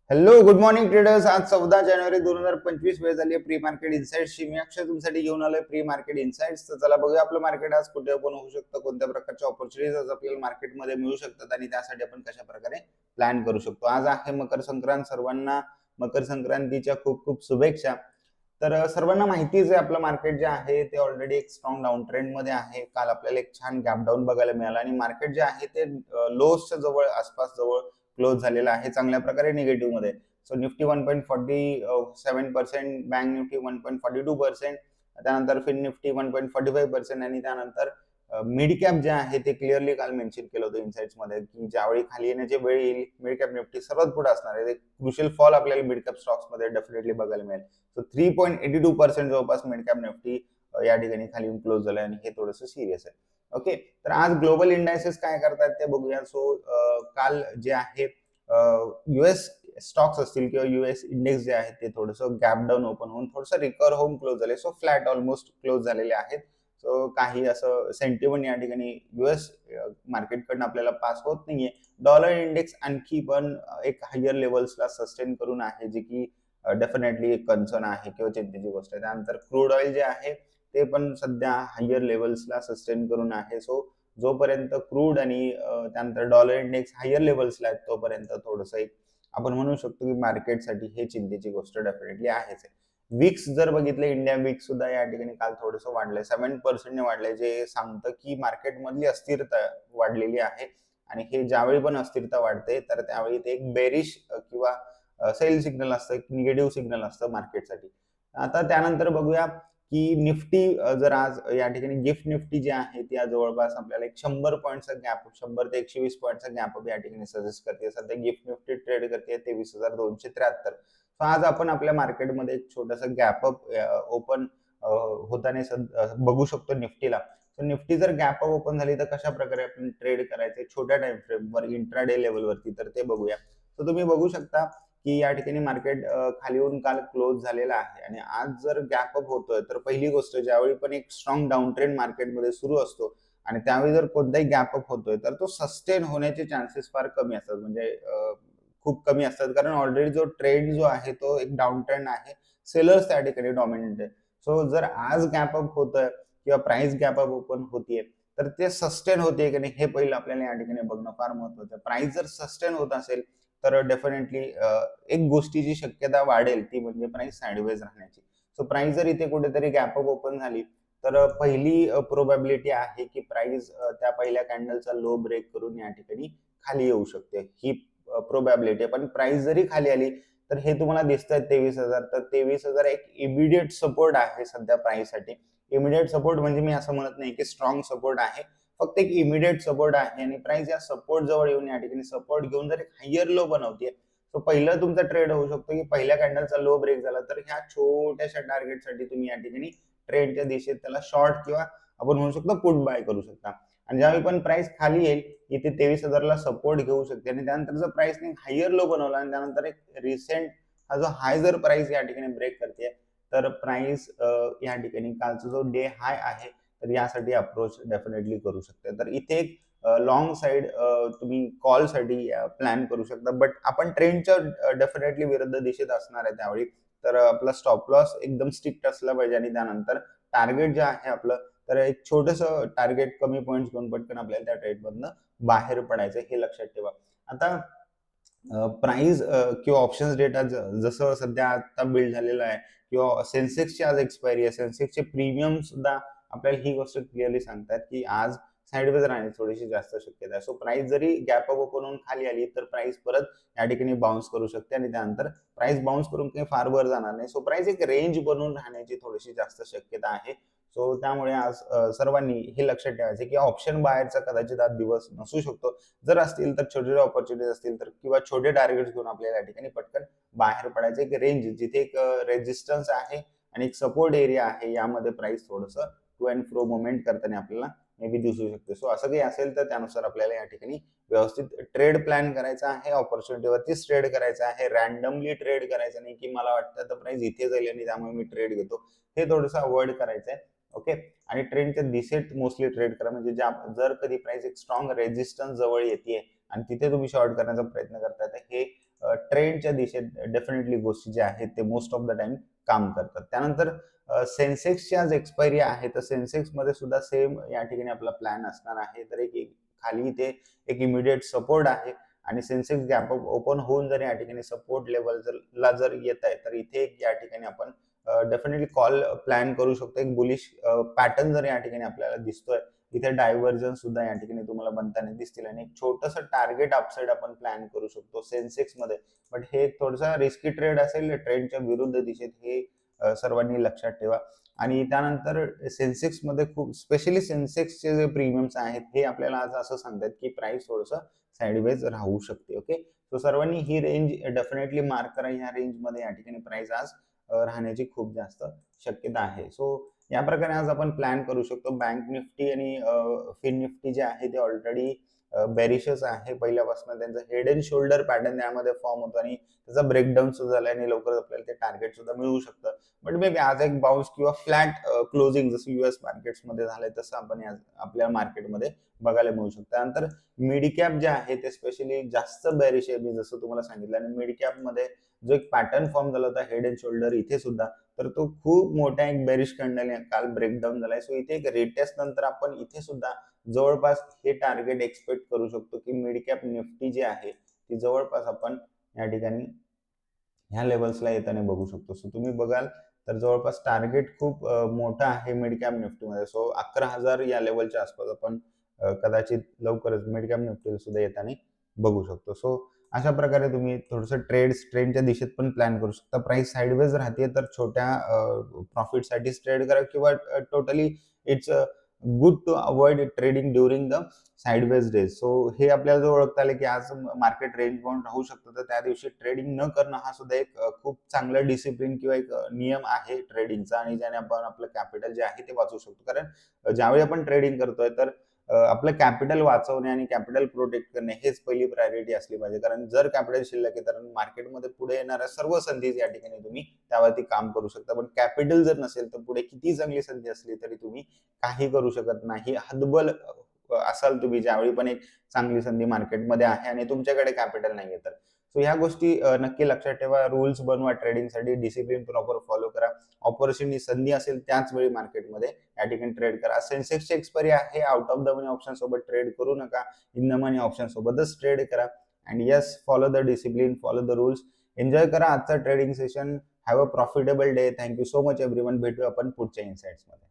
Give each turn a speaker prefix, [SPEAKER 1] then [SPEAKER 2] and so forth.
[SPEAKER 1] Hello good morning traders. आज 14 जानेवारी 2025 वेळ झाली प्री मार्केट इन्साइट्सची. मी अक्षय तुमच्यासाठी घेऊन आलोय प्री मार्केट इन्साइट्स. तर चला बघूया आपलं मार्केट आज कुठे ओपन होऊ शकतं, कोणत्या प्रकारच्या ऑपॉर्च्युनिटीज आज आपल्याला मार्केटमध्ये मिळू शकतात आणि त्यासाठी आपण कशा प्रकारे प्लॅन करू शकतो. आज आहे मकर संक्रांत. सर्वांना मकर संक्रांतीच्या खूप खूप शुभेच्छा. तर सर्वांना माहितीच आहे आपलं मार्केट जे आहे ते ऑलरेडी एक स्ट्रॉंग डाऊन ट्रेंड मध्ये आहे. काल आपल्याला एक छान गॅप डाऊन बघायला मिळाला आणि मार्केट जे आहे ते लोजच्या जवळ आसपास जवळ क्लोज झालेला आहे चांगल्या प्रकारे निगेटिव्ह मध्ये. सो निफ्टी 1.47%, बँक निफ्टी 1.42%, त्यानंतर फिन निफ्टी 1.45% आणि त्यानंतर मिड कॅप जे आहे ते क्लिअरली काल मेन्शन केलं होतं इन्साइट्स मध्ये की ज्यावेळी खाली येण्याची वेळ येईल मिड कॅप निफ्टी सर्वात पुढे असणार आहे. क्रुशियल फॉल आपल्याला मिड कॅप स्टॉक्स मध्ये डेफिनेटली बघायला मिळेल. सो 3.82% जवळपास मिड कॅप निफ्टी या ठिकाणी खाली येऊन क्लोज झालं आणि हे थोडंसं सिरियस आहे. ओके, तर आज ग्लोबल इंडायसेस काय करतात ते बघूया. सो काल जे आहे युएस स्टॉक्स असतील किंवा युएस इंडेक्स जे आहे ते थोडंसं गॅप डाऊन ओपन होऊन थोडंसं रिकवर होऊन क्लोज झाले. सो फ्लॅट ऑलमोस्ट क्लोज झालेले आहेत. सो काही असं सेंटिमेंट या ठिकाणी युएस मार्केटकडनं आपल्याला पास होत नाहीये. डॉलर इंडेक्स आणखी पण एक हायर लेवल्सला सस्टेन करून आहे, जे की डेफिनेटली एक कन्सर्न आहे किंवा चिंतेची गोष्ट आहे. त्यानंतर क्रूड ऑइल जे आहे ते पण सध्या हायर लेवल्सला सस्टेन करून आहे. सो जोपर्यंत क्रूड आणि त्यानंतर डॉलर इंडेक्स हायर लेवल्सला आहेत तोपर्यंत थोडंसं एक आपण म्हणू शकतो की मार्केटसाठी हे चिंतेची गोष्ट डेफिनेटली आहेच आहे. विक्स जर बघितलं, इंडिया विक्स सुद्धा या ठिकाणी काल थोडंसं वाढलंय, 7% वाढलंय, जे सांगतं की मार्केटमधली अस्थिरता वाढलेली आहे. आणि हे ज्यावेळी पण अस्थिरता वाढते तर त्यावेळी ते एक बेरिश किंवा सेल सिग्नल असतं, एक निगेटिव्ह सिग्नल असतं मार्केटसाठी. आता त्यानंतर बघूया की निफ्टी जर आज या ठिकाणी गिफ्ट निफ्टी जी आहे ती आज जवळपास आपल्याला एक 100 पॉईंटचा गॅप, 100 ते 120 पॉईंटचा गॅप या ठिकाणी सजेस्ट करते. सध्या गिफ्ट निफ्टी ट्रेड करते 23,273. सो आज आपण आपल्या मार्केटमध्ये एक छोटासा गॅपअप ओपन होताना बघू शकतो निफ्टीला. सो निफ्टी जर गॅपअप ओपन झाली तर कशा प्रकारे आपण ट्रेड करायचे छोट्या टाइम फ्रेमवर इंट्राडे लेवलवरती, तर ते बघूया. तर तुम्ही बघू शकता की या ठिकाणी मार्केट खाली येऊन काल क्लोज झालेला आहे आणि आज जर गॅप अप होतोय तर पहिली गोष्ट, ज्यावेळी पण एक स्ट्रॉंग डाऊन ट्रेंड मार्केटमध्ये सुरू असतो आणि त्यावेळी जर कोणताही गॅप अप होतोय तर तो सस्टेन होण्याचे चान्सेस फार कमी असतात, म्हणजे खूप कमी असतात. कारण ऑलरेडी जो ट्रेंड जो आहे तो एक डाऊन ट्रेंड आहे, सेलर्स त्या ठिकाणी डॉमिनेट आहे. सो जर आज गॅप अप होतोय किंवा प्राइस गॅप अप ओपन होतीये तर ते सस्टेन होते की नाही हे पहिलं आपल्याला या ठिकाणी बघणं फार महत्वाचं आहे. प्राइस जर सस्टेन होत असेल तर डेफिनेटली एक गोष्टीची शक्यता वाढेल, ती म्हणजे प्राइस साइडवेज राहण्याची. सो प्राइस जर इथे कुठेतरी गॅप अप ओपन झाली तर पहिली प्रोबॅबिलिटी आहे की प्राइस त्या पहिल्या कॅन्डलचा लो ब्रेक करून या ठिकाणी खाली येऊ शकते, ही प्रोबॅबिलिटी आहे. पण प्राइस जरी खाली आली तर हे तुम्हाला दिसतंय 23,000, तर 23,000 एक इमिडिएट सपोर्ट आहे सध्या प्राइससाठी. इमिडिएट सपोर्ट म्हणजे मी असं म्हणत नाही की स्ट्रॉंग सपोर्ट आहे, फक्त एक इमिडिएट सपोर्ट आहे आणि प्राइस या सपोर्ट जवळ येऊन या ठिकाणी सपोर्ट घेऊन जर एक हायर लो बनवते तर पहिलं तुमचा ट्रेड होऊ शकतो की पहिल्या कॅन्डलचा लो ब्रेक झाला तर ह्या छोट्याशा टार्गेटसाठी तुम्ही या ठिकाणी ट्रेडच्या दिशेत त्याला शॉर्ट किंवा आपण म्हणू शकतो पुट बाय करू शकता. आणि ज्यावेळी पण प्राइस खाली येईल इथे 23,000ला सपोर्ट घेऊ शकते आणि त्यानंतर जर प्राइसने हायर लो बनवला आणि त्यानंतर एक रिसेंट हा जो हाय जर प्राइस या ठिकाणी ब्रेक करते तर प्राइस या ठिकाणी कालचा जो डे हाय आहे तर यासाठी अप्रोच डेफिनेटली करू शकते. तर इथे एक लॉंग साइड तुम्ही कॉल साठी प्लॅन करू शकता, बट आपण ट्रेंडच्या डेफिनेटली विरुद्ध दिशेत असणार आहे त्यावेळी. तर आपला स्टॉप लॉस एकदम स्ट्रिक्ट असला पाहिजे आणि त्यानंतर टार्गेट जे आहे आपलं, तर एक छोटस टार्गेट कमी पॉईंट घेऊन पटकन आपल्याला त्या ट्रेडमधनं बाहेर पडायचं हे लक्षात ठेवा. आता प्राइस किंवा ऑप्शन्स डेटा जसं सध्या आता बिल्ड झालेलं आहे किंवा सेन्सेक्सची आज एक्सपायरी आहे, सेन्सेक्सचे प्रीमियम सुद्धा आपल्याला ही गोष्ट क्लिअरली सांगतात की आज साईडवेज राहण्याची थोडीशी जास्त शक्यता आहे. सो प्राइस जरी गॅप अप ओपन होऊन खाली आली तर प्राइस परत या ठिकाणी बाउन्स करू शकते आणि त्यानंतर प्राइस बाउन्स करून काही फार वर जाणार नाही. सो प्राइस एक रेंज बनवून राहण्याची थोडीशी जास्त शक्यता आहे. सो त्यामुळे आज सर्वांनी हे लक्षात ठेवायचे की ऑप्शन बाहेरचा कदाचित आज दिवस नसू शकतो. जर असतील तर छोटे छोटे ऑपॉर्च्युनिटीज असतील तर किंवा छोटे टार्गेट्स घेऊन आपल्याला या ठिकाणी पटकन बाहेर पडायचं. एक रेंज जिथे एक रेजिस्टन्स आहे आणि एक सपोर्ट एरिया आहे, यामध्ये प्राइस थोडस टू अँड फ्रो मुवमेंट करताना आपल्याला मे बी दिसू शकते. सो असं काही असेल तर त्यानुसार आपल्याला या ठिकाणी व्यवस्थित ट्रेड प्लॅन करायचा आहे, ऑपॉर्च्युनिटीवरतीच ट्रेड करायचा आहे, रॅन्डमली ट्रेड करायचं नाही की मला वाटतं तर प्राइस इथे जाईल आणि त्यामुळे मी ट्रेड घेतो, हे थोडंसं अवॉइड करायचं आहे. ओके, आणि ट्रेंडच्या दिशेत मोस्टली ट्रेड करा, म्हणजे जर कधी प्राइस एक स्ट्रॉंग रेजिस्टन्स जवळ येते आणि तिथे तुम्ही शॉर्ट करण्याचा प्रयत्न करताय तर हे ट्रेंडच्या दिशेत डेफिनेटली गोष्टी ज्या आहेत ते मोस्ट ऑफ द टाइम काम करतात. त्यानंतर सेन्सेक्सची आज एक्सपायरी आहे, तर सेन्सेक्समध्ये सुद्धा सेम या ठिकाणी आपला प्लॅन असणार आहे. तर एक खाली इथे एक इमिडिएट सपोर्ट आहे आणि सेन्सेक्स गॅप अप ओपन होऊन जर या ठिकाणी सपोर्ट लेवलला जर येत आहे, तर इथे या ठिकाणी आपण डेफिनेटली कॉल प्लॅन करू शकतो. एक बुलिश पॅटर्न जर या ठिकाणी आपल्याला दिसतोय, इथे डायव्हर्जन सुद्धा या ठिकाणी तुम्हाला बनताना दिसतील आणि एक छोटंसं टार्गेट अपसाइड आपण प्लॅन करू शकतो सेन्सेक्स मध्ये. बट हे थोडंसं रिस्की ट्रेड असेल, ट्रेंडच्या विरुद्ध दिशेत, हे सर्वांनी लक्षात ठेवा. आणि त्यानंतर सेन्सेक्स मध्ये खूप स्पेशली सेन्सेक्सचे जे प्रीमियम्स आहेत हे आपल्याला आज असं सांगतात की प्राइस थोडंसं साइडवेज राहू शकते. ओके, सो सर्वांनी ही रेंज डेफिनेटली मार्क करा. या रेंज मध्ये या ठिकाणी प्राइस आज राहण्याची खूप जास्त शक्यता आहे. सो या प्रकारे आज आपण प्लॅन करू शकतो. बँक निफ्टी आणि फिन निफ्टी जे आहे ते ऑलरेडी बेरिशच आहे पहिल्यापासून. त्यांचं हेड अँड शोल्डर पॅटर्न यामध्ये फॉर्म होतो आणि त्याचा ब्रेकडाऊन सुद्धा झाला आणि लवकरच आपल्याला ते टार्गेट सुद्धा मिळू शकतं. बट मे बी आज एक बाउन्स किंवा फ्लॅट क्लोजिंग जसं युएस मार्केट्समध्ये झालंय तसं आपण आपल्या मार्केटमध्ये बघायला मिळू शकतं. त्यानंतर मिड कॅप जे आहे ते स्पेशली जास्त बेरिश आहे, मी जसं तुम्हाला सांगितलं. आणि मिड कॅप मध्ये जो एक पॅटर्न फॉर्म झाला होता हेड अँड शोल्डर इथे सुद्धा, तर तो खूप मोठा एक बेरिश कॅन्डल काल ब्रेकडाऊन झालाय. सो इथे एक रिटेस्ट नंतर आपण इथे सुद्धा जवळपास हे टार्गेट एक्सपेक्ट करू शकतो की मिड कॅप निफ्टी जी आहे ती जवळपास आपण या ठिकाणी ह्या लेवल्सला येताना बघू शकतो. सो तुम्ही बघाल तर जवळपास टार्गेट खूप मोठा आहे मिड कॅप निफ्टीमध्ये. सो 11,000 या लेवलच्या आसपास आपण कदाचित लवकरच मिड कॅप निफ्टीला सुद्धा येताना बघू शकतो. सो अशा प्रकारे तुम्ही थोडंसं ट्रेंडच्या दिशेत पण प्लॅन करू शकता. प्राइस साइडवेज राहते तर छोट्या प्रॉफिटसाठीच ट्रेड करा किंवा totally it's good to avoid trading during the sideways days. So हे आपल्याला जर ओळखता आलं की आज मार्केट रेंज बाउंड राहू शकतं, तर त्या दिवशी ट्रेडिंग न करणं हा सुद्धा एक खूप चांगलं डिसिप्लिन किंवा एक नियम आहे ट्रेडिंगचा, आणि ज्याने आपण आपलं कॅपिटल जे आहे ते वाचवू शकतो. कारण ज्यावेळी आपण ट्रेडिंग करतोय तर आपलं कॅपिटल वाचवणे आणि कॅपिटल प्रोटेक्ट करणे हेच पहिली प्रायोरिटी असली पाहिजे. कारण जर कॅपिटल शिल्लक आहे तर मार्केटमध्ये पुढे येणाऱ्या सर्व संधी या ठिकाणी तुम्ही त्यावरती काम करू शकता. पण कॅपिटल जर नसेल तर पुढे किती चांगली संधी असली तरी तुम्ही काही करू शकत नाही. हतबल असाल तुम्ही ज्यावेळी पण एक चांगली संधी मार्केटमध्ये आहे आणि तुमच्याकडे कॅपिटल नाहीये तर. सो ह्या गोष्टी नक्की लक्षात ठेवा. रूल्स बनवा ट्रेडिंगसाठी, डिसिप्लिन प्रॉपर फॉलो करा. ऑपॉर्च्युनिटी संधी असेल त्याच वेळी मार्केटमध्ये या ठिकाणी ट्रेड करा. सेन्सेक्सची एक्सपायरी आहे, out of the money option सोबत ट्रेड करू नका. इन द मनी ऑप्शन सोबतच ट्रेड करा. And yes, follow the discipline, follow the rules. Enjoy करा आजचा trading session. Have a profitable day. Thank you so much everyone. भेटू आपण पुढच्या इनसाइट्स मध्ये.